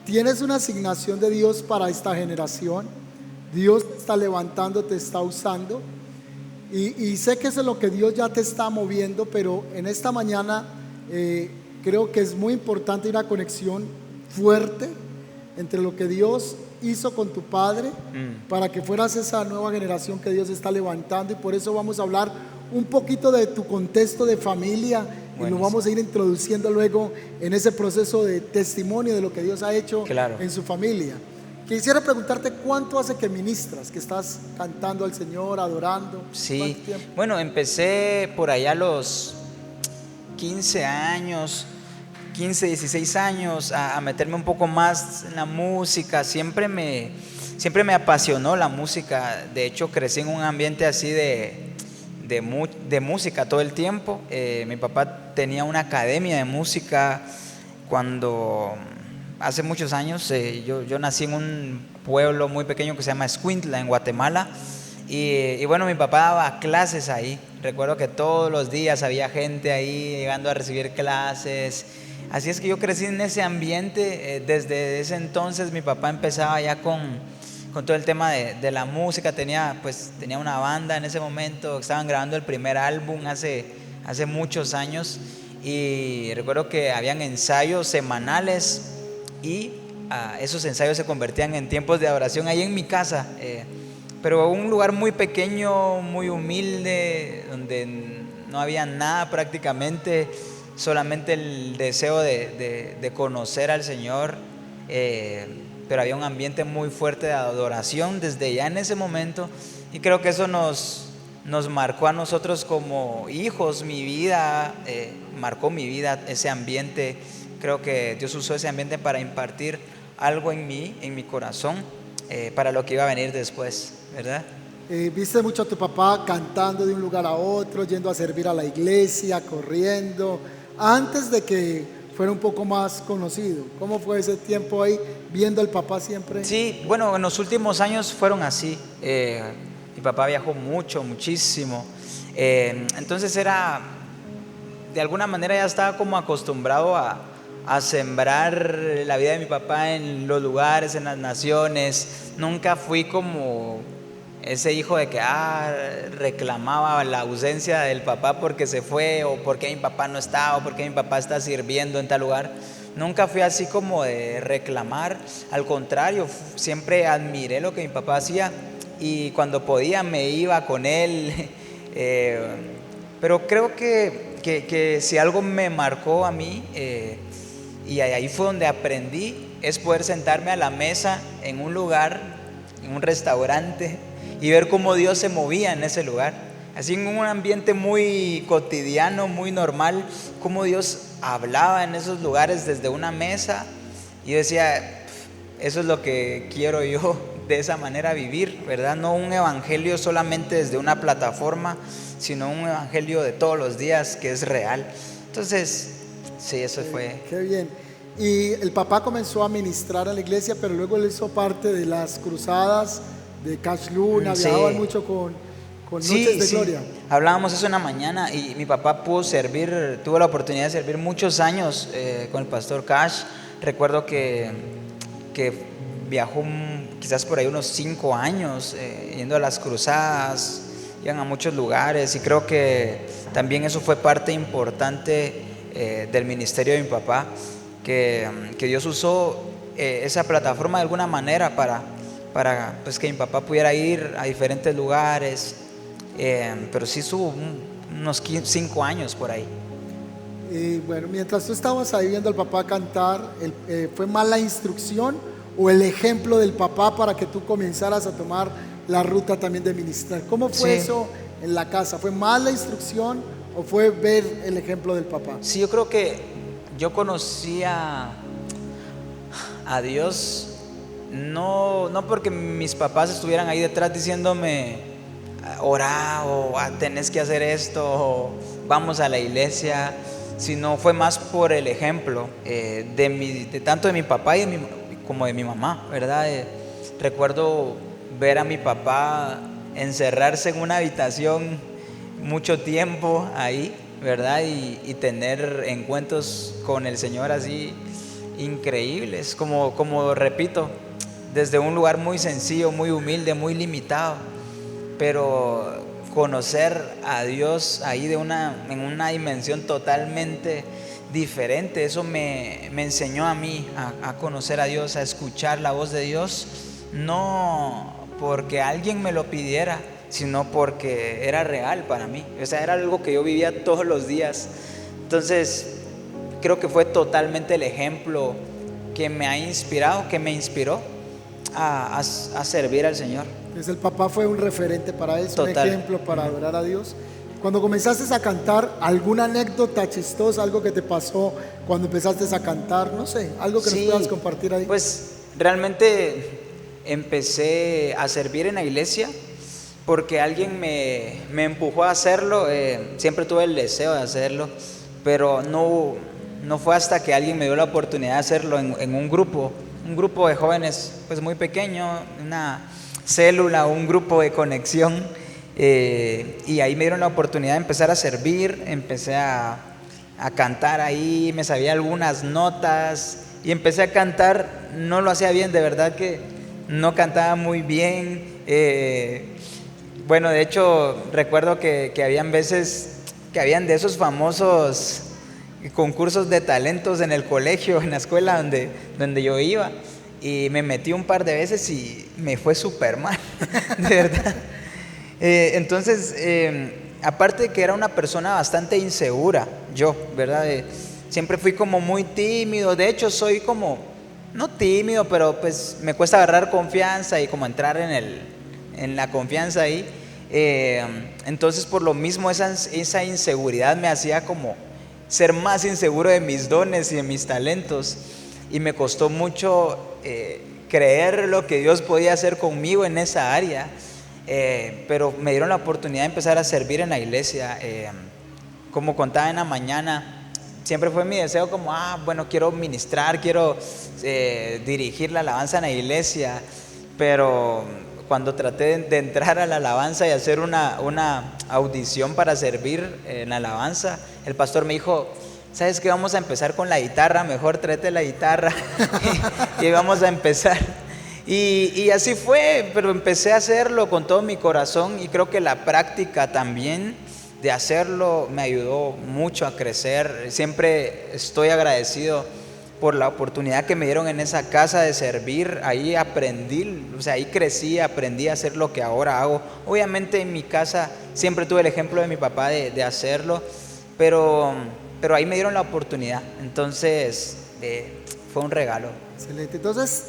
tienes una asignación de Dios para esta generación. Dios te está levantando, te está usando. Y sé que eso es lo que Dios ya te está moviendo, pero en esta mañana creo que es muy importante una conexión fuerte entre lo que Dios hizo con tu padre para que fueras esa nueva generación que Dios está levantando. Y por eso vamos a hablar un poquito de tu contexto de familia y nos vamos a ir introduciendo luego en ese proceso de testimonio de lo que Dios ha hecho en su familia. Quisiera preguntarte, ¿cuánto hace que ministras, que estás cantando al Señor, adorando? Sí, bueno, empecé por allá a los 15 años, 15, 16 años a meterme un poco más en la música. Siempre me apasionó la música. De hecho, crecí en un ambiente así de música todo el tiempo. Mi papá tenía una academia de música cuando... Hace muchos años yo nací en un pueblo muy pequeño que se llama Escuintla, en Guatemala, y bueno, mi papá daba clases ahí. Recuerdo que todos los días había gente ahí llegando a recibir clases. Así es que yo crecí en ese ambiente. Desde ese entonces mi papá empezaba ya con todo el tema de la música. Tenía una banda en ese momento, estaban grabando el primer álbum hace muchos años, y recuerdo que habían ensayos semanales. Y esos ensayos se convertían en tiempos de adoración ahí en mi casa, pero un lugar muy pequeño, muy humilde, donde no había nada prácticamente, solamente el deseo de conocer al Señor, pero había un ambiente muy fuerte de adoración desde ya en ese momento, y creo que eso nos marcó a nosotros como hijos. Mi vida, marcó mi vida ese ambiente. Creo que Dios usó ese ambiente para impartir algo en mi corazón, para lo que iba a venir después, ¿verdad? Viste mucho a tu papá cantando de un lugar a otro, yendo a servir a la iglesia, corriendo, antes de que fuera un poco más conocido. ¿Cómo fue ese tiempo ahí, viendo al papá siempre? Sí, bueno, en los últimos años fueron así. Mi papá viajó muchísimo. Entonces de alguna manera ya estaba como acostumbrado a sembrar la vida de mi papá en los lugares, en las naciones. Nunca fui como ese hijo de que reclamaba la ausencia del papá porque se fue, o porque mi papá no está, o porque mi papá está sirviendo en tal lugar. Nunca fui así como de reclamar. Al contrario, siempre admiré lo que mi papá hacía, y cuando podía me iba con él. Pero creo que si algo me marcó a mí, y ahí fue donde aprendí, es poder sentarme a la mesa en un lugar, en un restaurante, y ver cómo Dios se movía en ese lugar. Así, en un ambiente muy cotidiano, muy normal, cómo Dios hablaba en esos lugares desde una mesa. Y yo decía, eso es lo que quiero yo, de esa manera vivir, ¿verdad? No un evangelio solamente desde una plataforma, sino un evangelio de todos los días que es real. Entonces, sí, eso fue. Qué bien. Y el papá comenzó a ministrar a la iglesia, pero luego él hizo parte de las cruzadas de Cash Luna, viajaban mucho con Noches de Gloria. Hablábamos eso en la mañana, y mi papá tuvo la oportunidad de servir muchos años con el pastor Cash. Recuerdo que viajó quizás por ahí unos 5 años, yendo a las cruzadas, iban a muchos lugares, y creo que también eso fue parte importante del ministerio de mi papá, que Dios usó esa plataforma de alguna manera para pues, que mi papá pudiera ir a diferentes lugares, pero sí estuvo unos 5 años por ahí. Y bueno, mientras tú estabas ahí viendo al papá cantar, ¿fue más la instrucción o el ejemplo del papá para que tú comenzaras a tomar la ruta también de ministrar? ¿Cómo fue eso en la casa? ¿Fue más la instrucción o fue ver el ejemplo del papá? Sí, yo creo que yo conocía a Dios no porque mis papás estuvieran ahí detrás diciéndome, orá, o tenés que hacer esto, o vamos a la iglesia, sino fue más por el ejemplo de tanto de mi papá como de mi mamá, ¿verdad? Recuerdo ver a mi papá encerrarse en una habitación mucho tiempo ahí, ¿verdad? Y tener encuentros con el Señor así increíbles, como repito, desde un lugar muy sencillo, muy humilde, muy limitado, pero conocer a Dios ahí en una dimensión totalmente diferente, eso me enseñó a mí a conocer a Dios, a escuchar la voz de Dios, no porque alguien me lo pidiera, sino porque era real para mí, o sea, era algo que yo vivía todos los días. Entonces creo que fue totalmente el ejemplo que me ha inspirado, que me inspiró a servir al Señor. Entonces el papá fue un referente para eso, un Total. ejemplo para adorar a Dios. Cuando comenzaste a cantar, ¿alguna anécdota chistosa, algo que te pasó cuando empezaste a cantar? No sé, algo que nos Sí, puedas compartir ahí. pues realmente empecé a servir en la iglesia porque alguien me empujó a hacerlo. Siempre tuve el deseo de hacerlo, pero no fue hasta que alguien me dio la oportunidad de hacerlo en un grupo de jóvenes pues muy pequeño, una célula, un grupo de conexión, y ahí me dieron la oportunidad de empezar a servir, empecé a cantar ahí, me sabía algunas notas y empecé a cantar. No lo hacía bien, de verdad que no cantaba muy bien. Bueno, de hecho recuerdo que habían veces que habían de esos famosos concursos de talentos en el colegio, en la escuela donde yo iba, y me metí un par de veces y me fue súper mal, de verdad. Entonces, aparte de que era una persona bastante insegura, yo, ¿verdad? Siempre fui como muy tímido, de hecho soy como, no tímido, pero pues me cuesta agarrar confianza y como entrar en la confianza ahí. Entonces por lo mismo esa inseguridad me hacía como ser más inseguro de mis dones y de mis talentos, y me costó mucho creer lo que Dios podía hacer conmigo en esa área. Pero me dieron la oportunidad de empezar a servir en la iglesia. Como contaba en la mañana, siempre fue mi deseo como, bueno, quiero ministrar, quiero dirigir la alabanza en la iglesia, pero cuando traté de entrar a la alabanza y hacer una audición para servir en la alabanza, el pastor me dijo: ¿sabes qué? Vamos a empezar con la guitarra, mejor tráete la guitarra y vamos a empezar. Y así fue, pero empecé a hacerlo con todo mi corazón, y creo que la práctica también de hacerlo me ayudó mucho a crecer. Siempre estoy agradecido por la oportunidad que me dieron en esa casa de servir. Ahí aprendí, o sea, ahí crecí, aprendí a hacer lo que ahora hago. Obviamente en mi casa siempre tuve el ejemplo de mi papá de hacerlo, pero ahí me dieron la oportunidad. Entonces fue un regalo. Excelente. Entonces,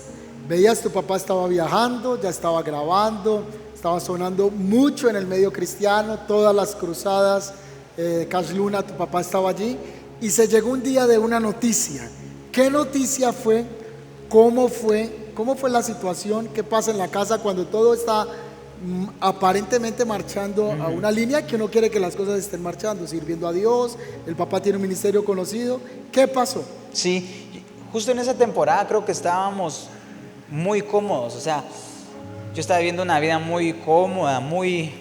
veías tu papá estaba viajando, ya estaba grabando, estaba sonando mucho en el medio cristiano, todas las cruzadas de Cash Luna, tu papá estaba allí, y se llegó un día de una noticia. ¿Qué noticia fue? ¿Cómo fue? ¿Cómo fue la situación? ¿Qué pasa en la casa cuando todo está aparentemente marchando a una línea que uno quiere que las cosas estén marchando, sirviendo a Dios? El papá tiene un ministerio conocido. ¿Qué pasó? Sí, justo en esa temporada creo que estábamos muy cómodos, o sea, yo estaba viviendo una vida muy cómoda, muy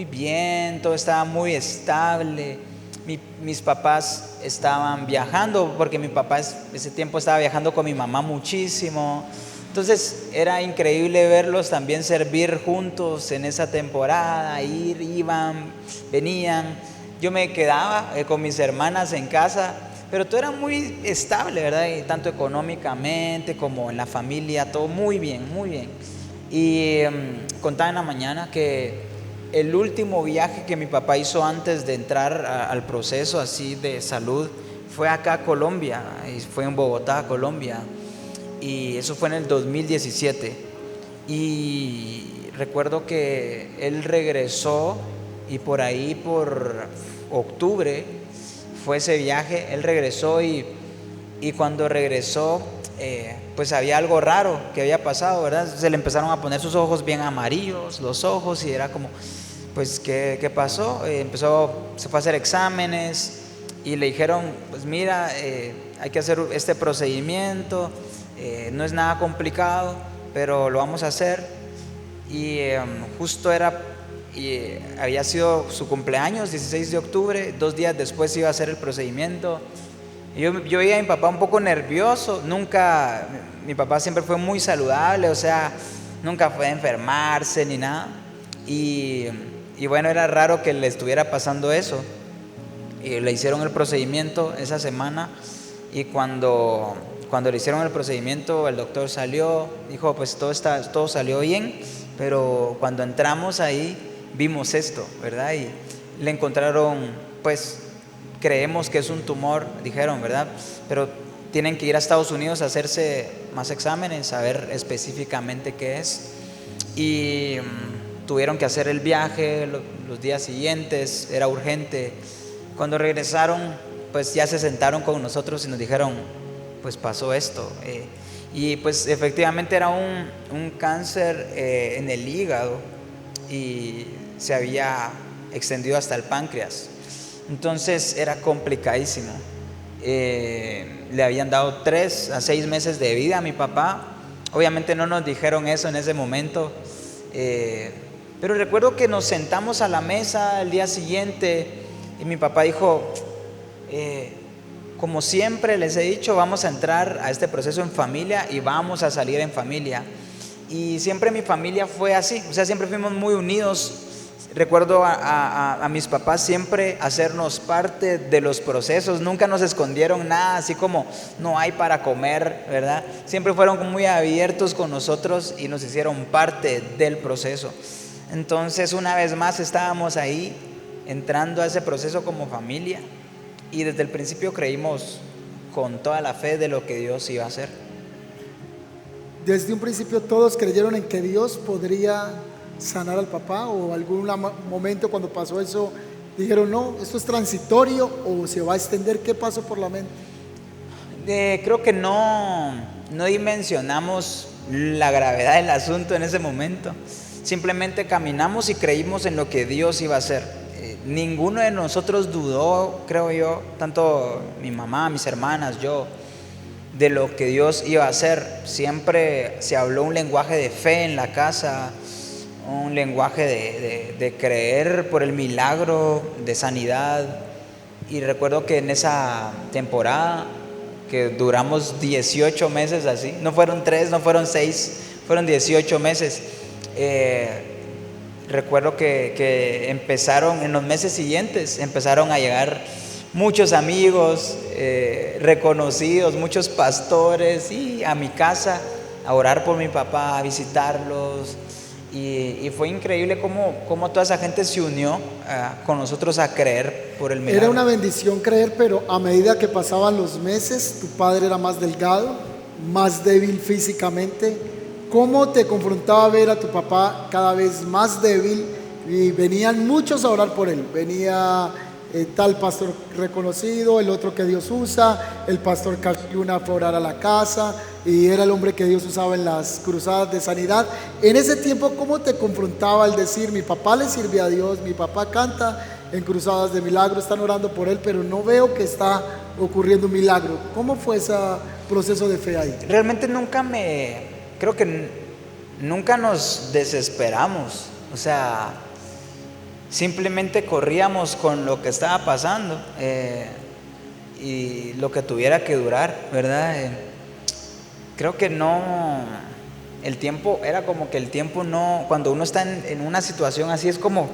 bien, todo estaba muy estable. Mis papás estaban viajando, porque mi papá ese tiempo estaba viajando con mi mamá muchísimo. Entonces era increíble verlos también servir juntos en esa temporada, iban, venían. Yo me quedaba con mis hermanas en casa, pero todo era muy estable, ¿verdad? Y tanto económicamente como en la familia, todo muy bien, muy bien. Y contaba en la mañana que el último viaje que mi papá hizo antes de entrar al proceso así de salud fue acá a Colombia, y fue en Bogotá, Colombia, y eso fue en el 2017. Y recuerdo que él regresó, y por ahí por octubre fue ese viaje. Él regresó y cuando regresó pues había algo raro que había pasado, ¿verdad? Se le empezaron a poner sus ojos bien amarillos, los ojos, y era como, pues, ¿qué pasó? Se fue a hacer exámenes y le dijeron, pues mira, hay que hacer este procedimiento, no es nada complicado, pero lo vamos a hacer. Y justo había sido su cumpleaños, 16 de octubre, 2 días después iba a hacer el procedimiento. Yo veía a mi papá un poco nervioso, nunca, mi papá siempre fue muy saludable, o sea, nunca fue a enfermarse ni nada. Y, y bueno, era raro que le estuviera pasando eso. Y le hicieron el procedimiento esa semana y cuando le hicieron el procedimiento, el doctor salió, dijo, pues todo salió bien, pero cuando entramos ahí vimos esto, ¿verdad? Y le encontraron, pues creemos que es un tumor, dijeron, ¿verdad? Pero tienen que ir a Estados Unidos a hacerse más exámenes, a ver específicamente qué es. Y tuvieron que hacer el viaje los días siguientes, era urgente. Cuando regresaron, pues ya se sentaron con nosotros y nos dijeron, pues pasó esto. Y pues efectivamente era un cáncer en el hígado y se había extendido hasta el páncreas. Entonces era complicadísimo. Le habían dado 3 a 6 meses de vida a mi papá. Obviamente no nos dijeron eso en ese momento, pero recuerdo que nos sentamos a la mesa el día siguiente y mi papá dijo, como siempre les he dicho, vamos a entrar a este proceso en familia y vamos a salir en familia. Y siempre mi familia fue así, o sea, siempre fuimos muy unidos. Recuerdo a mis papás siempre hacernos parte de los procesos, nunca nos escondieron nada, así como no hay para comer, ¿verdad? Siempre fueron muy abiertos con nosotros y nos hicieron parte del proceso. Entonces, una vez más estábamos ahí, entrando a ese proceso como familia, y desde el principio creímos con toda la fe de lo que Dios iba a hacer. Desde un principio todos creyeron en que Dios podría sanar al papá, o algún momento cuando pasó eso dijeron, no, esto es transitorio o se va a extender. ¿Qué pasó por la mente? Creo que no dimensionamos la gravedad del asunto en ese momento. Simplemente caminamos y creímos en lo que Dios iba a hacer. Ninguno de nosotros dudó, creo yo, tanto mi mamá, mis hermanas, yo, de lo que Dios iba a hacer. Siempre se habló un lenguaje de fe en la casa, un lenguaje de creer por el milagro de sanidad. Y recuerdo que en esa temporada, que duramos 18 meses así, no fueron 3, no fueron 6, fueron 18 meses. Recuerdo que empezaron, en los meses siguientes, empezaron a llegar muchos amigos reconocidos, muchos pastores, y a mi casa a orar por mi papá, a visitarlos. Y fue increíble cómo toda esa gente se unió con nosotros a creer por el milagro. Era una bendición creer, pero a medida que pasaban los meses, tu padre era más delgado, más débil físicamente. ¿Cómo te confrontaba ver a tu papá cada vez más débil? Y venían muchos a orar por él. Venía tal pastor reconocido, el otro que Dios usa, el pastor Luna fue a orar a la casa, y era el hombre que Dios usaba en las cruzadas de sanidad. En ese tiempo, ¿cómo te confrontaba el decir, mi papá le sirve a Dios, mi papá canta en cruzadas de milagro, están orando por él, pero no veo que está ocurriendo un milagro? ¿Cómo fue ese proceso de fe ahí? Realmente creo que nunca nos desesperamos, o sea, simplemente corríamos con lo que estaba pasando y lo que tuviera que durar, ¿verdad? Creo que el tiempo, era como que el tiempo no, cuando uno está en una situación así, es como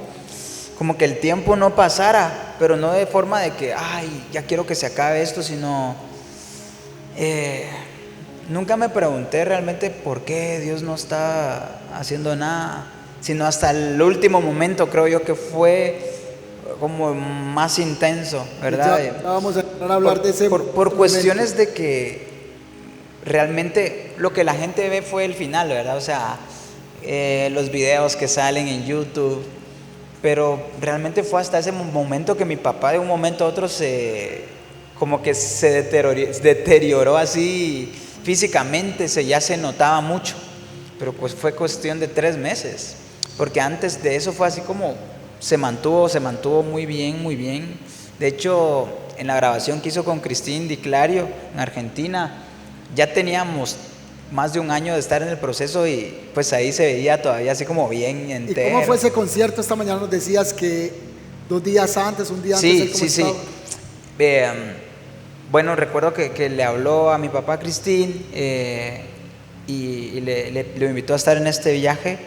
que el tiempo no pasara, pero no de forma de que, ay, ya quiero que se acabe esto, sino nunca me pregunté realmente por qué Dios no está haciendo nada, sino hasta el último momento creo yo que fue como más intenso, ¿verdad? Ya vamos a hablar de ese por cuestiones de que realmente lo que la gente ve fue el final, ¿verdad? O sea, los videos que salen en YouTube, pero realmente fue hasta ese momento que mi papá de un momento a otro como que se deterioró así físicamente, ya se notaba mucho, pero pues fue cuestión de 3 meses, porque antes de eso fue así como se mantuvo muy bien, muy bien. De hecho, en la grabación que hizo con Cristín Di Clario en Argentina, ya teníamos más de un año de estar en el proceso y pues ahí se veía todavía así como bien entero. ¿Y cómo fue ese concierto? Esta mañana nos decías que 2 días antes, un día antes. Sí. bueno, recuerdo que le habló a mi papá Cristín y lo invitó a estar en este viaje.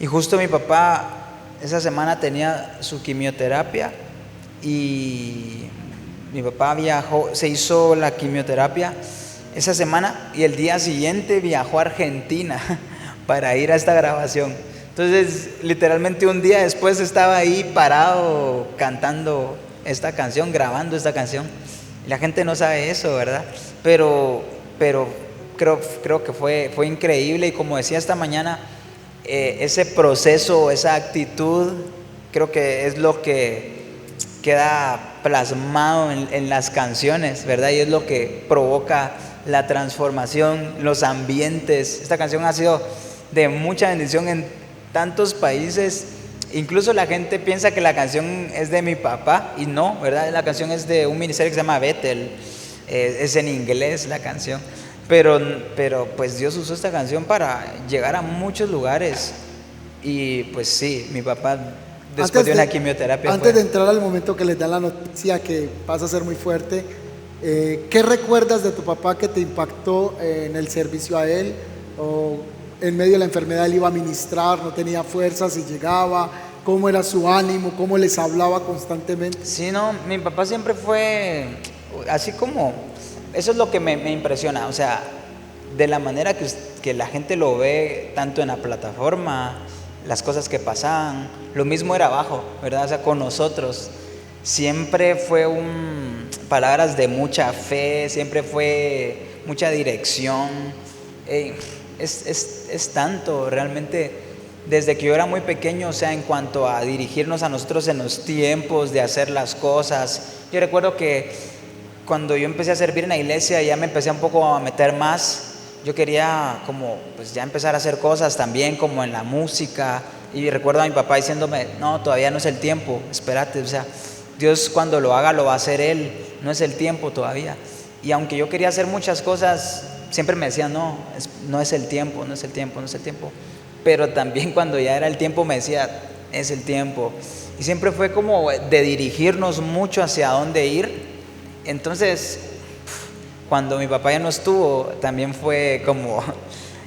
Y justo mi papá esa semana tenía su quimioterapia y mi papá viajó, se hizo la quimioterapia esa semana y el día siguiente viajó a Argentina para ir a esta grabación. Entonces, literalmente un día después estaba ahí parado cantando esta canción, grabando esta canción. Y la gente no sabe eso, ¿verdad? Pero creo que fue increíble y como decía esta mañana, ese proceso, esa actitud, creo que es lo que queda plasmado en las canciones, ¿verdad? Y es lo que provoca la transformación, los ambientes. Esta canción ha sido de mucha bendición en tantos países. Incluso la gente piensa que la canción es de mi papá y no, ¿verdad? La canción es de un ministerio que se llama Bethel, es en inglés la canción. Pero pues Dios usó esta canción para llegar a muchos lugares. Y pues sí, mi papá después de una quimioterapia antes de entrar al momento que les dan la noticia que pasa a ser muy fuerte, ¿qué recuerdas de tu papá que te impactó en el servicio a él? ¿O en medio de la enfermedad él iba a ministrar, no tenía fuerzas y llegaba? ¿Cómo era su ánimo? ¿Cómo les hablaba constantemente? Sí, no, mi papá siempre fue así como, eso es lo que me impresiona, o sea, de la manera que la gente lo ve tanto en la plataforma, las cosas que pasaban, lo mismo era abajo, ¿verdad? O sea, con nosotros siempre fue palabras de mucha fe, siempre fue mucha dirección. Es tanto, realmente, desde que yo era muy pequeño, o sea, en cuanto a dirigirnos a nosotros en los tiempos de hacer las cosas. Yo recuerdo que cuando yo empecé a servir en la iglesia, ya me empecé un poco a meter más. Yo quería como, pues ya empezar a hacer cosas también, como en la música. Y recuerdo a mi papá diciéndome, no, todavía no es el tiempo, espérate, o sea, Dios cuando lo haga lo va a hacer Él, no es el tiempo todavía. Y aunque yo quería hacer muchas cosas, siempre me decía, no es el tiempo, no es el tiempo, no es el tiempo. Pero también cuando ya era el tiempo me decía, es el tiempo. Y siempre fue como de dirigirnos mucho hacia dónde ir. Entonces, cuando mi papá ya no estuvo, también fue como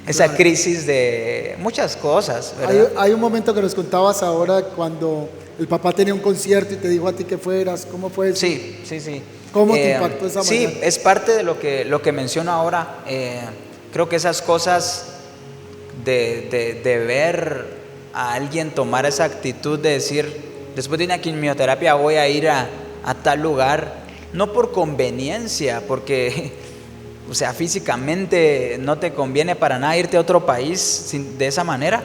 esa crisis de muchas cosas, ¿verdad? Hay un momento que nos contabas ahora cuando el papá tenía un concierto y te dijo a ti que fueras. ¿Cómo fue eso? Sí. ¿Cómo te impactó esa mañana? Sí, es parte de lo que menciono ahora. Creo que esas cosas de ver a alguien tomar esa actitud de decir, después de una quimioterapia voy a ir a tal lugar, no por conveniencia, porque o sea, físicamente no te conviene para nada irte a otro país de esa manera,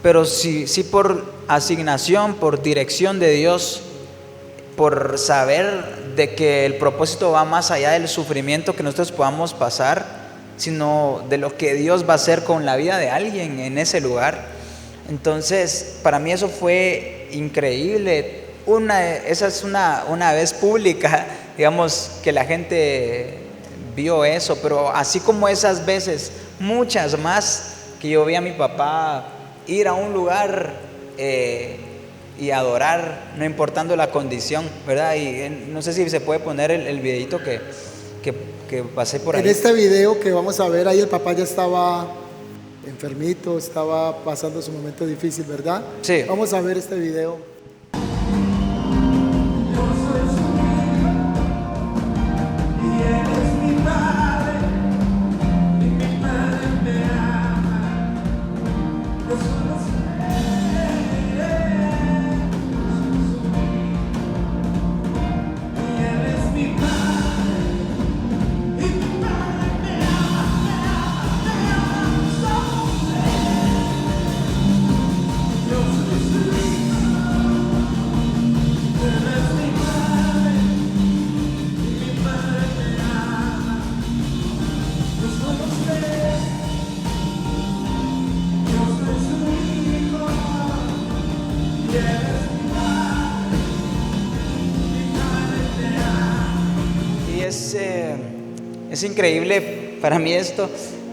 pero sí por asignación, por dirección de Dios, por saber de que el propósito va más allá del sufrimiento que nosotros podamos pasar, sino de lo que Dios va a hacer con la vida de alguien en ese lugar. Entonces, para mí eso fue increíble. Esa es una vez pública, digamos, que la gente vio eso, pero así como esas veces, muchas más, que yo vi a mi papá ir a un lugar y adorar, no importando la condición, ¿verdad? Y no sé si se puede poner el videito que pasé por ahí. En este video que vamos a ver, ahí el papá ya estaba enfermito, estaba pasando su momento difícil, ¿verdad? Sí. Vamos a ver este video. Es increíble para mí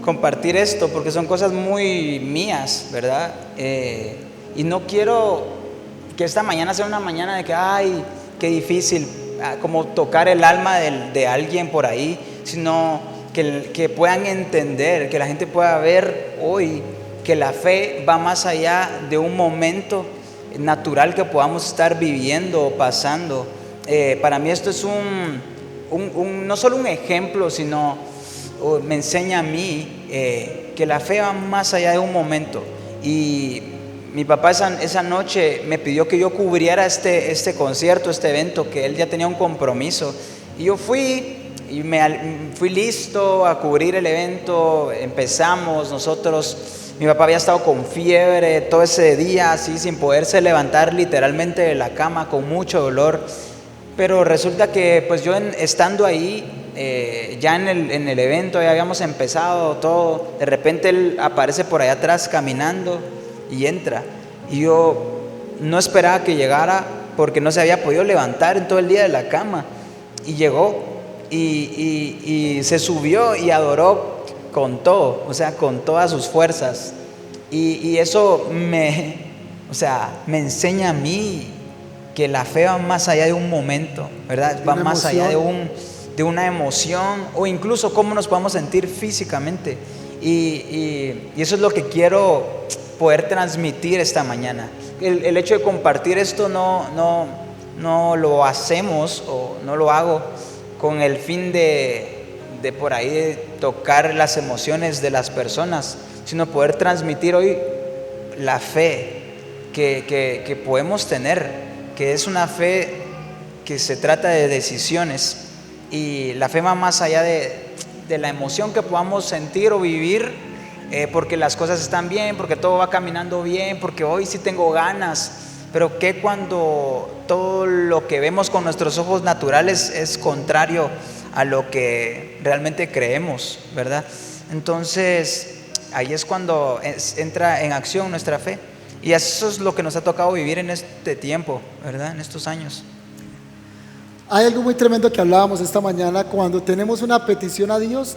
compartir esto, porque son cosas muy mías, ¿verdad? Y no quiero que esta mañana sea una mañana de que, ay, qué difícil, como tocar el alma de alguien por ahí, sino que puedan entender, que la gente pueda ver hoy que la fe va más allá de un momento natural que podamos estar viviendo o pasando. Para mí esto es no solo un ejemplo, sino me enseña a mí que la fe va más allá de un momento. Y mi papá esa noche me pidió que yo cubriera este concierto, este evento, que él ya tenía un compromiso. Y yo fui listo a cubrir el evento. Empezamos nosotros. Mi papá había estado con fiebre todo ese día, así sin poderse levantar literalmente de la cama, con mucho dolor. Pero resulta que pues yo estando ahí, ya en el evento, ya habíamos empezado todo, de repente él aparece por allá atrás caminando y entra. Y yo no esperaba que llegara porque no se había podido levantar en todo el día de la cama. Y llegó y se subió y adoró con todo, o sea, con todas sus fuerzas. Y eso me enseña a mí que la fe va más allá de un momento, ¿verdad? Va más allá de una emoción, o incluso cómo nos podemos sentir físicamente. Y eso es lo que quiero poder transmitir esta mañana. El hecho de compartir esto no lo hacemos, o no lo hago con el fin de por ahí de tocar las emociones de las personas, sino poder transmitir hoy la fe que podemos tener, que es una fe que se trata de decisiones, y la fe va más allá de la emoción que podamos sentir o vivir, porque las cosas están bien, porque todo va caminando bien, porque hoy sí tengo ganas. Pero ¿qué cuando todo lo que vemos con nuestros ojos naturales es contrario a lo que realmente creemos, ¿verdad? Entonces ahí es cuando entra en acción nuestra fe. Y eso es lo que nos ha tocado vivir en este tiempo, ¿verdad? En estos años. Hay algo muy tremendo que hablábamos esta mañana. Cuando tenemos una petición a Dios,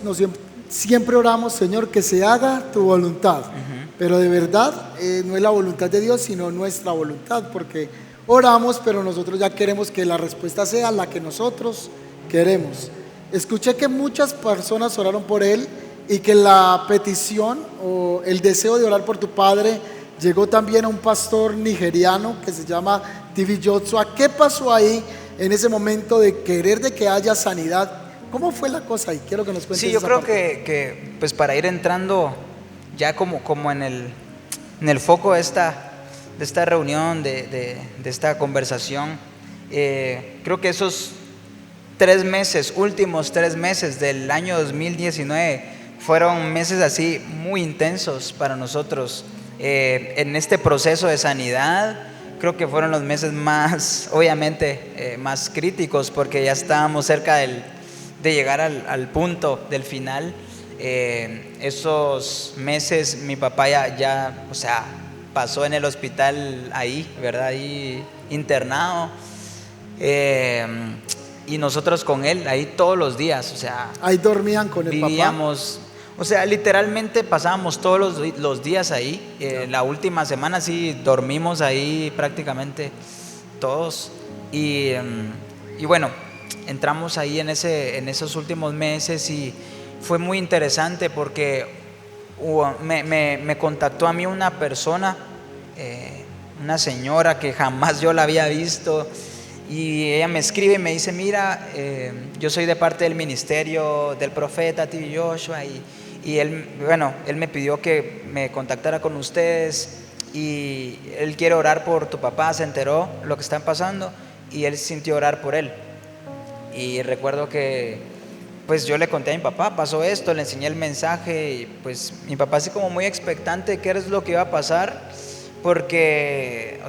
siempre oramos: Señor, que se haga tu voluntad. Pero de verdad no es la voluntad de Dios, sino nuestra voluntad, porque oramos, pero nosotros ya queremos que la respuesta sea la que nosotros queremos. Escuché que muchas personas oraron por él, y que la petición o el deseo de orar por tu padre llegó también a un pastor nigeriano que se llama TV Joshua. ¿Qué pasó ahí en ese momento de querer de que haya sanidad? ¿Cómo fue la cosa ahí? Quiero que nos cuentes. Sí, yo creo que pues para ir entrando ya como en el foco de esta reunión, de esta conversación, creo que esos últimos 3 meses del año 2019 fueron meses así muy intensos para nosotros. En este proceso de sanidad, creo que fueron los meses más, obviamente, más críticos, porque ya estábamos cerca de llegar al punto del final. Esos meses mi papá ya pasó en el hospital ahí, ¿verdad? Ahí internado. Y nosotros con él ahí todos los días, ahí dormían con el vivíamos, papá. Literalmente pasábamos todos los días ahí. La última semana sí dormimos ahí prácticamente todos. Y bueno, entramos ahí en esos últimos meses, y fue muy interesante porque me contactó a mí una persona, una señora que jamás yo la había visto. Y ella me escribe y me dice: mira, yo soy de parte del ministerio del profeta TV Joshua, y él me pidió que me contactara con ustedes, y él quiere orar por tu papá. Se enteró lo que está pasando y él sintió orar por él. Y recuerdo que pues yo le conté a mi papá: pasó esto, le enseñé el mensaje, y pues mi papá así como muy expectante qué es lo que iba a pasar, porque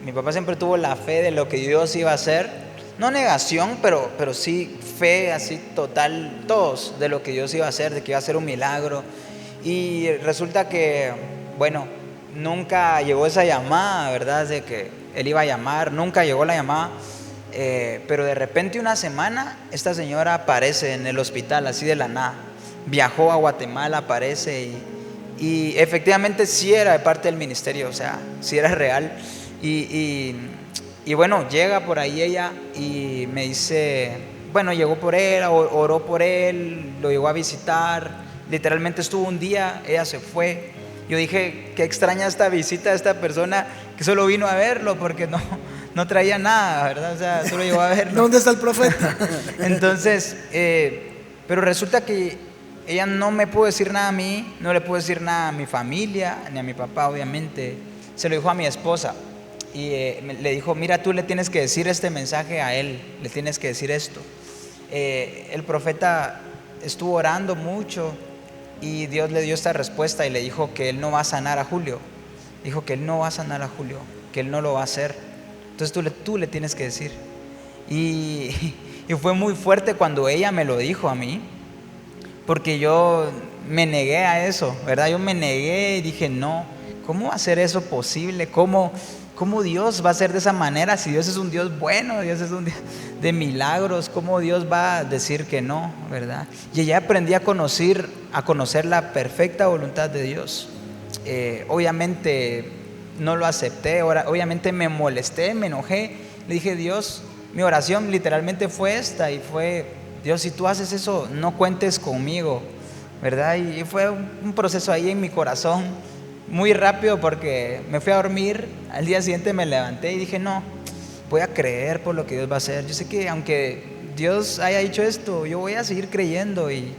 mi papá siempre tuvo la fe de lo que Dios iba a hacer, no negación, pero sí fe así total, todos, de lo que Dios iba a hacer, de que iba a hacer un milagro. Y resulta que, bueno, nunca llegó esa llamada, ¿verdad? De que él iba a llamar, nunca llegó la llamada. Pero de repente una semana esta señora aparece en el hospital así de la nada, viajó a Guatemala, aparece, y efectivamente sí era de parte del ministerio, sí era real. Y Y bueno, llega por ahí ella y me dice, bueno, llegó por él, oró por él, lo llegó a visitar, literalmente estuvo un día, ella se fue. Yo dije, qué extraña esta visita de esta persona que solo vino a verlo porque no traía nada, ¿verdad? O sea, solo llegó a verlo. ¿Dónde está el profeta? Entonces, pero resulta que ella no me pudo decir nada a mí, no le pudo decir nada a mi familia, ni a mi papá, obviamente. Se lo dijo a mi esposa y le dijo, mira, tú le tienes que decir este mensaje a él, le tienes que decir esto. El profeta estuvo orando mucho y Dios le dio esta respuesta y le dijo que él no va a sanar a Julio. Dijo que él no va a sanar a Julio, que él no lo va a hacer. Entonces tú le tienes que decir. Y fue muy fuerte cuando ella me lo dijo a mí, porque yo me negué a eso, ¿verdad? Yo me negué y dije, no, ¿cómo va a ser eso posible? ¿Cómo Dios va a ser de esa manera? Si Dios es un Dios bueno, Dios es un Dios de milagros, ¿cómo Dios va a decir que no, verdad? Y ella aprendí a conocer la perfecta voluntad de Dios. Obviamente no lo acepté, obviamente me molesté, me enojé, le dije, Dios, mi oración literalmente fue esta y fue, Dios, si tú haces eso, no cuentes conmigo, ¿verdad? Y fue un proceso ahí en mi corazón muy rápido porque me fui a dormir, al día siguiente me levanté y dije, no, voy a creer por lo que Dios va a hacer. Yo sé que aunque Dios haya dicho esto, yo voy a seguir creyendo y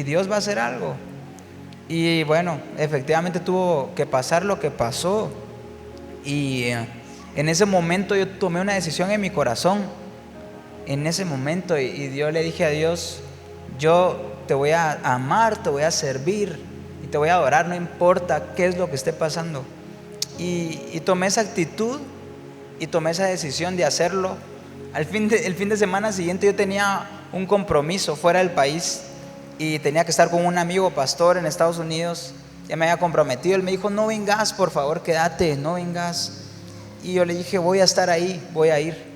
Dios va a hacer algo. Y bueno, efectivamente tuvo que pasar lo que pasó. Y en ese momento yo tomé una decisión en mi corazón. En ese momento, y yo le dije a Dios, yo te voy a amar, te voy a servir y te voy a adorar, no importa qué es lo que esté pasando. Y tomé esa actitud y tomé esa decisión de hacerlo. El fin de semana siguiente yo tenía un compromiso fuera del país y tenía que estar con un amigo pastor en Estados Unidos. Ya me había comprometido, él me dijo, no vengas, por favor, quédate, no vengas. Y yo le dije, voy a estar ahí, voy a ir.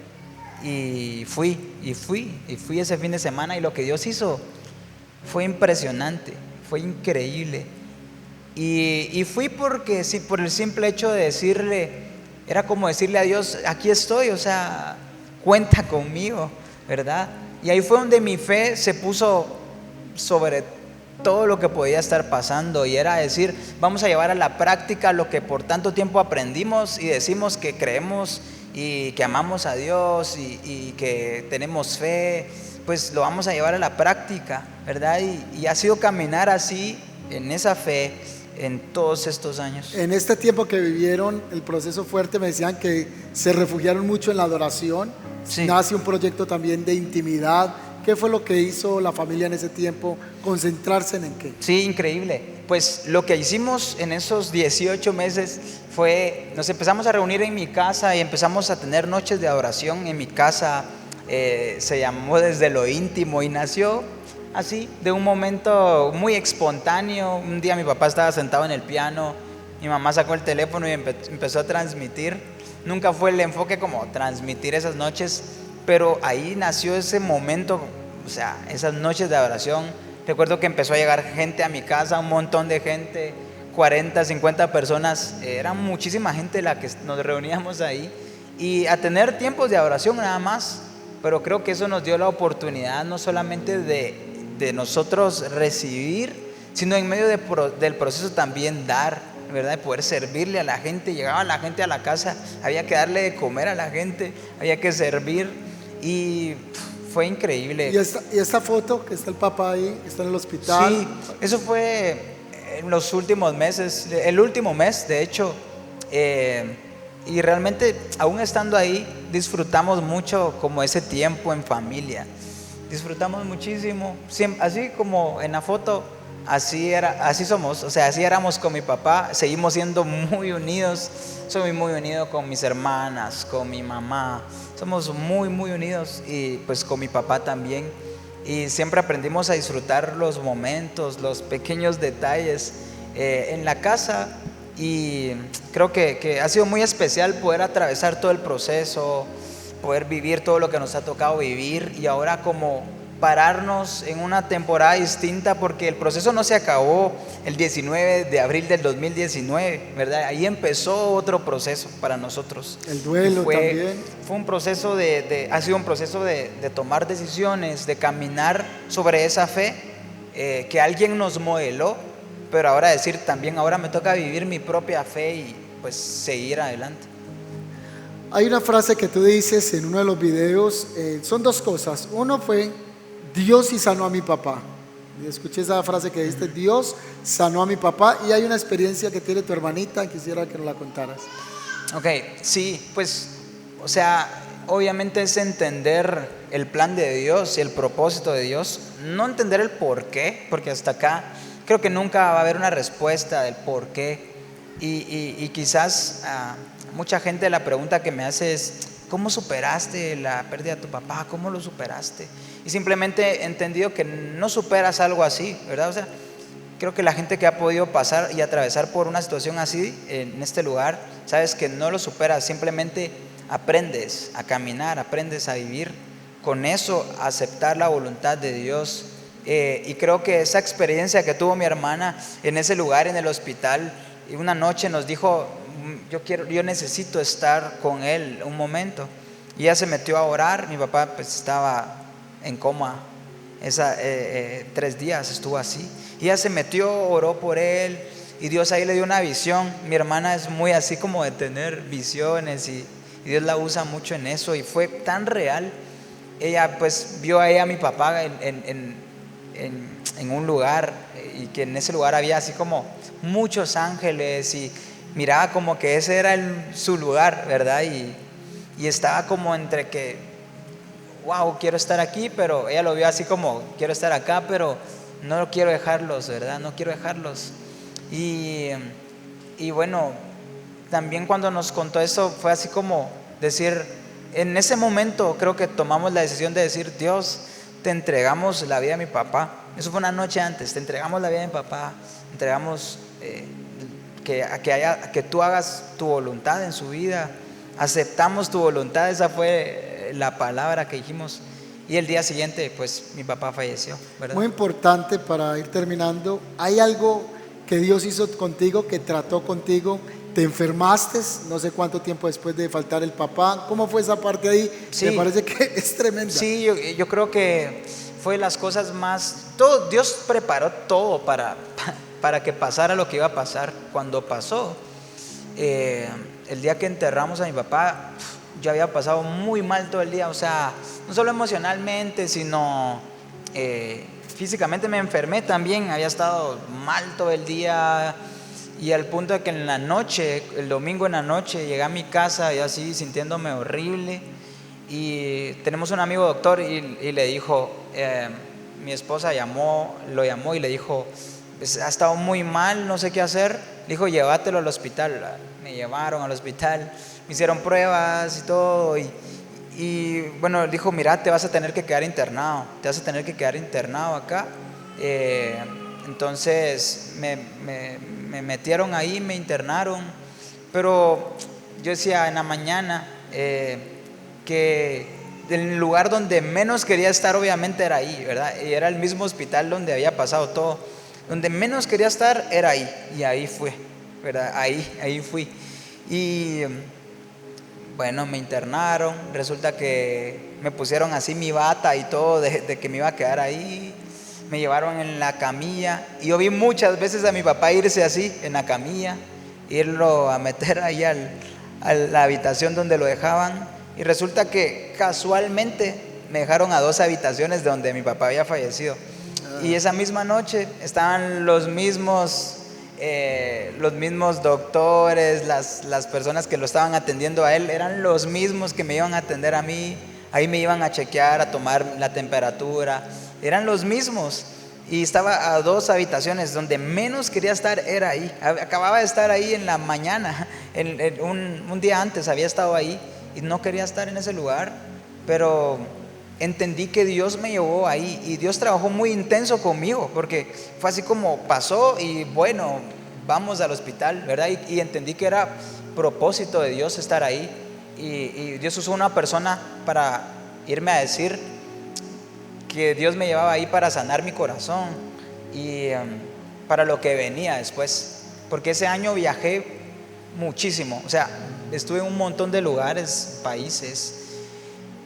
Y fui ese fin de semana, y lo que Dios hizo fue impresionante, fue increíble. Y fui porque sí, por el simple hecho de decirle, era como decirle a Dios, aquí estoy, o sea, cuenta conmigo, ¿verdad? Y ahí fue donde mi fe se puso sobre todo lo que podía estar pasando, y era decir, vamos a llevar a la práctica lo que por tanto tiempo aprendimos y decimos que creemos y que amamos a Dios y que tenemos fe, pues lo vamos a llevar a la práctica, ¿verdad? Y ha sido caminar así en esa fe en todos estos años. En este tiempo que vivieron el proceso fuerte, me decían que se refugiaron mucho en la adoración. Sí. Nace un proyecto también de intimidad. ¿Qué fue lo que hizo la familia en ese tiempo? ¿Concentrarse en qué? Sí, increíble. Pues lo que hicimos en esos 18 meses fue, nos empezamos a reunir en mi casa y empezamos a tener noches de adoración en mi casa. Se llamó Desde lo Íntimo y nació así, de un momento muy espontáneo. Un día mi papá estaba sentado en el piano, mi mamá sacó el teléfono y empezó a transmitir. Nunca fue el enfoque como transmitir esas noches, pero ahí nació ese momento, o sea, esas noches de adoración. Recuerdo que empezó a llegar gente a mi casa, un montón de gente, 40, 50 personas, era muchísima gente la que nos reuníamos ahí, y a tener tiempos de adoración nada más. Pero creo que eso nos dio la oportunidad no solamente de nosotros recibir, sino en medio del proceso también dar, ¿verdad? De poder servirle a la gente. Llegaba la gente a la casa, había que darle de comer a la gente, había que servir, y fue increíble. Y esta foto, que está el papá ahí, está en el hospital. Sí, eso fue en los últimos meses, el último mes de hecho, y realmente aún estando ahí disfrutamos mucho como ese tiempo en familia, disfrutamos muchísimo, así como en la foto, así somos, o sea, así éramos con mi papá. Seguimos siendo muy unidos, soy muy unido con mis hermanas, con mi mamá, somos muy unidos, y pues con mi papá también. Y siempre aprendimos a disfrutar los momentos, los pequeños detalles en la casa, y creo que ha sido muy especial poder atravesar todo el proceso, poder vivir todo lo que nos ha tocado vivir, y ahora como pararnos en una temporada distinta, porque el proceso no se acabó el 19 de abril del 2019, ¿verdad? Ahí empezó otro proceso para nosotros. El duelo también. Fue un proceso ha sido un proceso de tomar decisiones, de caminar sobre esa fe que alguien nos modeló, pero ahora decir también, ahora me toca vivir mi propia fe y pues seguir adelante. Hay una frase que tú dices en uno de los videos, son dos cosas. Uno fue, Dios sí sanó a mi papá. Y escuché esa frase que dijiste, Dios sanó a mi papá. Y hay una experiencia que tiene tu hermanita, quisiera que nos la contaras. Ok, sí, pues, o sea, obviamente es entender el plan de Dios y el propósito de Dios. No entender el por qué, porque hasta acá creo que nunca va a haber una respuesta del por qué. Y quizás mucha gente la pregunta que me hace es, ¿cómo superaste la pérdida de tu papá? ¿Cómo lo superaste? Y simplemente he entendido que no superas algo así, ¿verdad? O sea, creo que la gente que ha podido pasar y atravesar por una situación así en este lugar, sabes que no lo superas, simplemente aprendes a caminar, aprendes a vivir con eso, a aceptar la voluntad de Dios. Y creo que esa experiencia que tuvo mi hermana en ese lugar, en el hospital, y una noche nos dijo, yo necesito estar con él un momento. Y ella se metió a orar. Mi papá pues estaba en coma 3 días, estuvo así. Y ella se metió, oró por él, y Dios ahí le dio una visión. Mi hermana es muy así como de tener visiones, y Dios la usa mucho en eso, y fue tan real. Ella pues vio ahí a mi papá en un lugar, y que en ese lugar había así como muchos ángeles, y miraba como que ese era su lugar, ¿verdad? Y estaba como entre que, wow, quiero estar aquí, pero ella lo vio así como, quiero estar acá, pero no quiero dejarlos, ¿verdad? No quiero dejarlos. Y bueno, también cuando nos contó eso fue así como decir, en ese momento creo que tomamos la decisión de decir, Dios, te entregamos la vida de mi papá. Eso fue una noche antes, te entregamos la vida de mi papá, entregamos que tú hagas tu voluntad en su vida, aceptamos tu voluntad. Esa fue la palabra que dijimos, y el día siguiente pues mi papá falleció, ¿verdad? Muy importante para ir terminando, ¿hay algo que Dios hizo contigo, que trató contigo? ¿Te enfermaste? No sé cuánto tiempo después de faltar el papá. ¿Cómo fue esa parte ahí? Sí. Me parece que es tremenda. Sí, yo creo que fue las cosas más, todo, Dios preparó todo para que pasara lo que iba a pasar. Cuando pasó, el día que enterramos a mi papá, yo había pasado muy mal todo el día, o sea, no solo emocionalmente, sino físicamente me enfermé también, había estado mal todo el día, y al punto de que en la noche, el domingo en la noche, llegué a mi casa y así sintiéndome horrible. Y tenemos un amigo doctor, y le dijo, mi esposa lo llamó y le dijo, pues, ha estado muy mal, no sé qué hacer. Le dijo, llévatelo al hospital. Me llevaron al hospital, me hicieron pruebas y todo, y bueno, dijo, mira, te vas a tener que quedar internado acá. Entonces me metieron ahí, me internaron, pero yo decía en la mañana que el lugar donde menos quería estar obviamente era ahí, ¿verdad? Y era el mismo hospital donde había pasado todo. Donde menos quería estar era ahí, y ahí fue, ¿verdad? Ahí fui. Y bueno, me internaron, resulta que me pusieron así mi bata y todo de que me iba a quedar ahí. Me llevaron en la camilla, y yo vi muchas veces a mi papá irse así en la camilla, irlo a meter ahí a la habitación donde lo dejaban, y resulta que casualmente me dejaron a 2 habitaciones de donde mi papá había fallecido. Y esa misma noche estaban los mismos doctores, las personas que lo estaban atendiendo a él, eran los mismos que me iban a atender a mí. Ahí me iban a chequear, a tomar la temperatura, eran los mismos. Y estaba a 2 habitaciones, donde menos quería estar era ahí. Acababa de estar ahí en la mañana, un día antes había estado ahí, y no quería estar en ese lugar, pero entendí que Dios me llevó ahí, y Dios trabajó muy intenso conmigo, porque fue así como pasó, y bueno, vamos al hospital, ¿verdad? Y entendí que era propósito de Dios estar ahí, y Dios usó una persona para irme a decir que Dios me llevaba ahí para sanar mi corazón y para lo que venía después, porque ese año viajé muchísimo, o sea, estuve en un montón de lugares, países,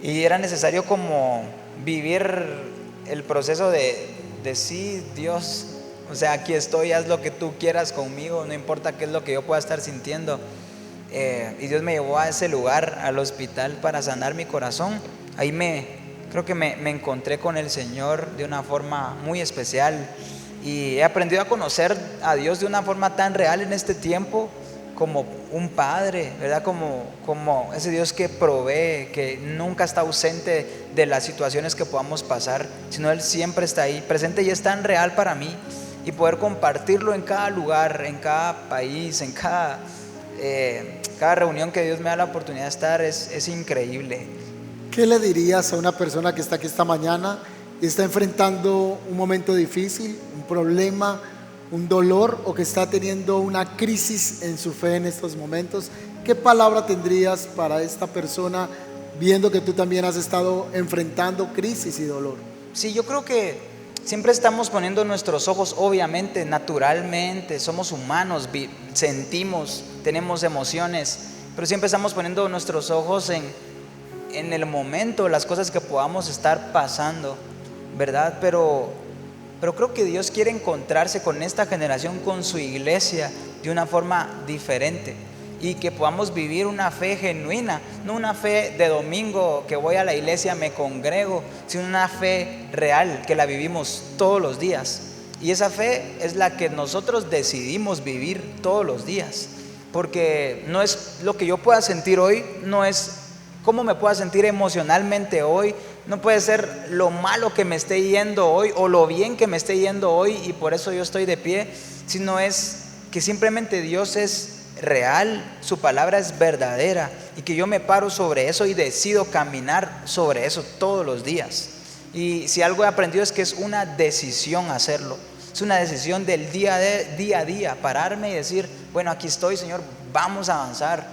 y era necesario como vivir el proceso de sí, Dios, o sea, aquí estoy, haz lo que tú quieras conmigo, no importa qué es lo que yo pueda estar sintiendo. Y Dios me llevó a ese lugar, al hospital, para sanar mi corazón. Ahí creo que me encontré con el Señor de una forma muy especial y he aprendido a conocer a Dios de una forma tan real en este tiempo, como un padre, ¿verdad? Como ese Dios que provee, que nunca está ausente de las situaciones que podamos pasar, sino Él siempre está ahí presente y es tan real para mí, y poder compartirlo en cada lugar, en cada país, en cada reunión que Dios me da la oportunidad de estar es increíble. ¿Qué le dirías a una persona que está aquí esta mañana y está enfrentando un momento difícil, un problema, un dolor, o que está teniendo una crisis en su fe en estos momentos? ¿Qué palabra tendrías para esta persona, viendo que tú también has estado enfrentando crisis y dolor? Sí, yo creo que siempre estamos poniendo nuestros ojos, obviamente, naturalmente, somos humanos, sentimos, tenemos emociones, pero siempre estamos poniendo nuestros ojos en el momento, las cosas que podamos estar pasando, ¿verdad? Pero creo que Dios quiere encontrarse con esta generación, con su iglesia, de una forma diferente, y que podamos vivir una fe genuina, no una fe de domingo que voy a la iglesia, me congrego, sino una fe real que la vivimos todos los días. Y esa fe es la que nosotros decidimos vivir todos los días, porque no es lo que yo pueda sentir hoy, no es cómo me pueda sentir emocionalmente hoy, no puede ser lo malo que me esté yendo hoy o lo bien que me esté yendo hoy y por eso yo estoy de pie, sino es que simplemente Dios es real, su palabra es verdadera, y que yo me paro sobre eso y decido caminar sobre eso todos los días. Y si algo he aprendido es que es una decisión hacerlo, es una decisión del día a día, pararme y decir, bueno, aquí estoy, Señor, vamos a avanzar,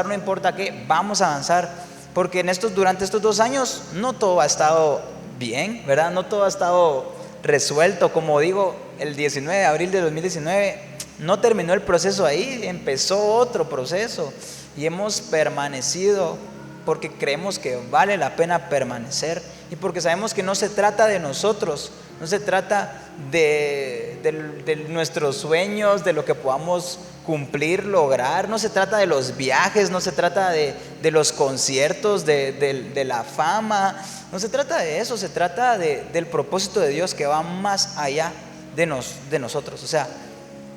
no importa qué, vamos a avanzar, porque durante estos 2 años no todo ha estado bien, ¿verdad? No todo ha estado resuelto. Como digo, el 19 de abril de 2019 no terminó el proceso ahí, empezó otro proceso y hemos permanecido porque creemos que vale la pena permanecer y porque sabemos que no se trata de nosotros, no se trata de nuestros sueños, de lo que podamos cumplir, lograr, no se trata de los viajes, no se trata de los conciertos, de la fama, no se trata de eso, se trata del propósito de Dios que va más allá de nosotros. O sea,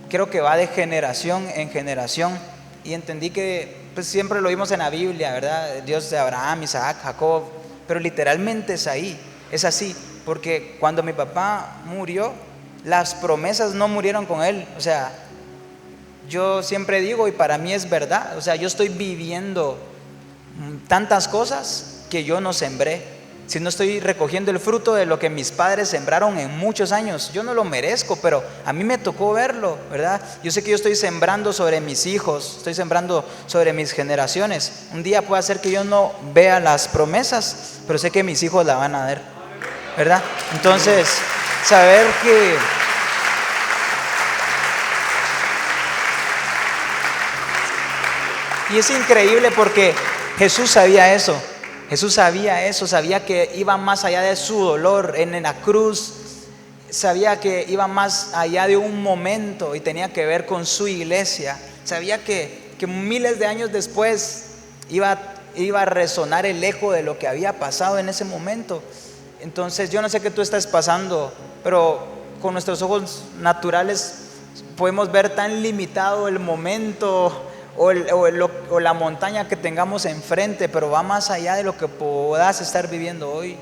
creo que va de generación en generación, y entendí que pues siempre lo vimos en la Biblia, ¿verdad? Dios de Abraham, Isaac, Jacob, pero literalmente es así, porque cuando mi papá murió, las promesas no murieron con él. O sea, yo siempre digo, y para mí es verdad, o sea, yo estoy viviendo tantas cosas que yo no sembré. Si no estoy recogiendo el fruto de lo que mis padres sembraron en muchos años, yo no lo merezco, pero a mí me tocó verlo, ¿verdad? Yo sé que yo estoy sembrando sobre mis hijos, estoy sembrando sobre mis generaciones. Un día puede ser que yo no vea las promesas, pero sé que mis hijos la van a ver, ¿verdad? Entonces, saber que y es increíble porque Jesús sabía eso. Jesús sabía eso, sabía que iba más allá de su dolor en la cruz, sabía que iba más allá de un momento y tenía que ver con su iglesia. Sabía que miles de años después iba a resonar el eco de lo que había pasado en ese momento. Entonces yo no sé qué tú estás pasando, pero con nuestros ojos naturales podemos ver tan limitado el momento o la montaña que tengamos enfrente, pero va más allá de lo que puedas estar viviendo hoy,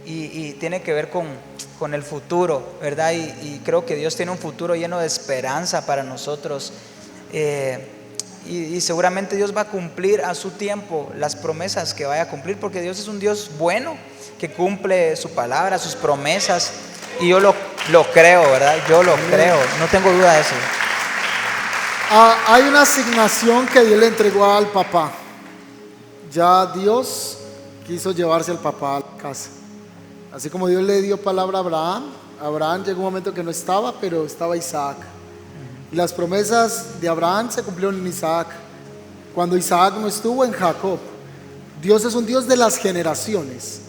y tiene que ver con el futuro, ¿verdad? Y creo que Dios tiene un futuro lleno de esperanza para nosotros, y seguramente Dios va a cumplir a su tiempo las promesas que vaya a cumplir, porque Dios es un Dios bueno que cumple su palabra, sus promesas, y yo lo creo, ¿verdad? Yo lo creo, no tengo duda de eso. Hay una asignación que Dios le entregó al papá. Ya Dios quiso llevarse al papá a la casa. Así como Dios le dio palabra a Abraham llegó un momento que no estaba, pero estaba Isaac. Y las promesas de Abraham se cumplieron en Isaac. Cuando Isaac no estuvo, en Jacob. Dios es un Dios de las generaciones.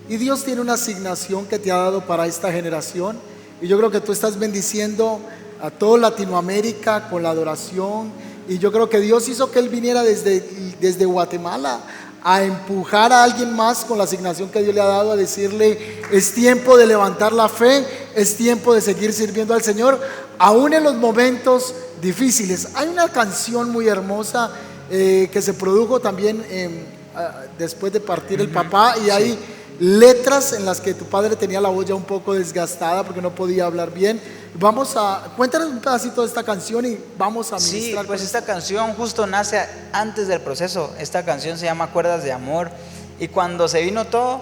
Y Dios tiene una asignación que te ha dado para esta generación. Y yo creo que tú estás bendiciendo a toda Latinoamérica con la adoración. Y yo creo que Dios hizo que Él viniera desde Guatemala a empujar a alguien más con la asignación que Dios le ha dado, a decirle: es tiempo de levantar la fe, es tiempo de seguir sirviendo al Señor, aún en los momentos difíciles. Hay una canción muy hermosa que se produjo también después de partir el papá, y hay letras en las que tu padre tenía la voz ya un poco desgastada porque no podía hablar bien. Cuéntanos un pedacito de esta canción y vamos a ministrar. Sí, pues esta canción justo nace antes del proceso. Esta canción se llama Cuerdas de Amor, y cuando se vino todo,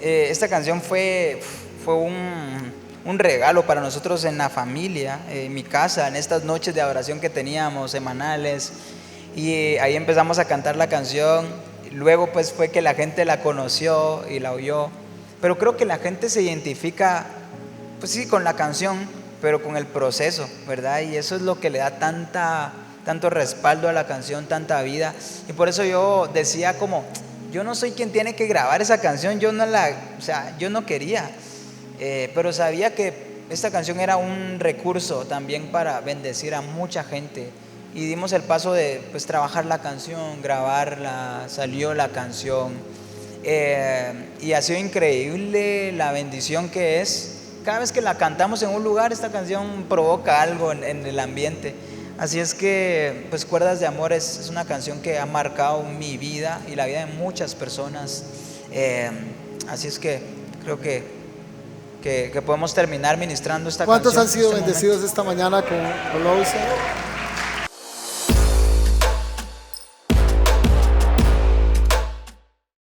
esta canción fue un regalo para nosotros en la familia, en mi casa, en estas noches de adoración que teníamos semanales, y ahí empezamos a cantar la canción. Luego pues fue que la gente la conoció y la oyó, pero creo que la gente se identifica, pues sí, con la canción, pero con el proceso, ¿verdad? Y eso es lo que le da tanto respaldo a la canción, tanta vida. Y por eso yo decía como, yo no soy quien tiene que grabar esa canción, yo no quería, pero sabía que esta canción era un recurso también para bendecir a mucha gente. Y dimos el paso de pues trabajar la canción, grabarla, salió la canción, y ha sido increíble la bendición que es. Cada vez que la cantamos en un lugar, esta canción provoca algo en el ambiente. Así es que pues Cuerdas de Amor es una canción que ha marcado mi vida y la vida de muchas personas. Así es que creo que podemos terminar ministrando esta canción. ¿Cuántos han sido bendecidos esta mañana con Loza?